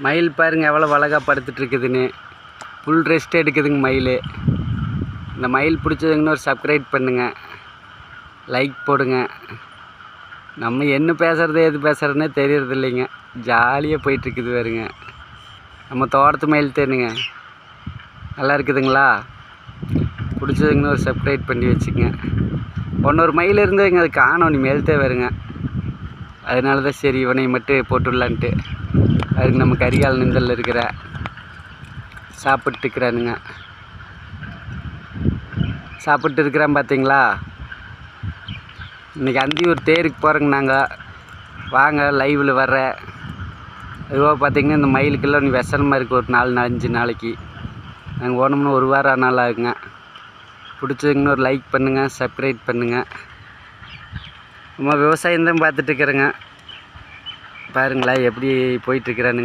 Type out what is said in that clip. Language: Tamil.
மயில் பாருங்கள் எவ்வளோ அழகாக படுத்துட்ருக்குதுன்னு. ஃபுல் ரெஸ்ட் எடுக்குதுங்க மயில். இந்த மயில் பிடிச்சதுங்கன்னு ஒரு சப்ஸ்கிரைப் பண்ணுங்கள், லைக் போடுங்க. நம்ம என்ன பேசுகிறது எது பேசுகிறதுனே தெரியறது இல்லைங்க. ஜாலியாக போயிட்டுருக்குது பாருங்க. நம்ம தோட்டத்து மயில் தேனுங்க. நல்லா இருக்குதுங்களா? பிடிச்சதுங்கன்னு ஒரு சப்ஸ்கிரைப் பண்ணி வச்சுங்க. ஒன்னொரு மயில் இருந்ததுங்க, அது காணோம், நீ மேல்த்தே வருங்க. அதனால தான் சரி இவனை மட்டும் போட்டுடலான்ட்டு. அதுக்கு நம்ம கரிகால் நிந்தலில் இருக்கிற சாப்பிட்டுருக்குறானுங்க. சாப்பிட்டு இருக்கிறான் பார்த்தீங்களா? இன்றைக்கி அந்தியூர் தேருக்கு போகிறோங்க நாங்கள். வாங்க லைவில் வர்ற. அதுவாக பார்த்திங்கன்னா இந்த மயிலுக்கெல்லாம் நீ விஷமாக இருக்குது. ஒரு 4-5 நாளைக்கு நாங்கள் ஓனோம்னு 1 வாரம் ஆனாலும் ஆகுங்க. பிடிச்சதுங்கன்னு ஒரு லைக் பண்ணுங்கள், சப்ஸ்கிரைப் பண்ணுங்கள். நம்ம விவசாயம் தான் பார்த்துட்ருக்குறேங்க. பாருங்களேன் எப்படி போயிட்டுருக்குறானுங்க.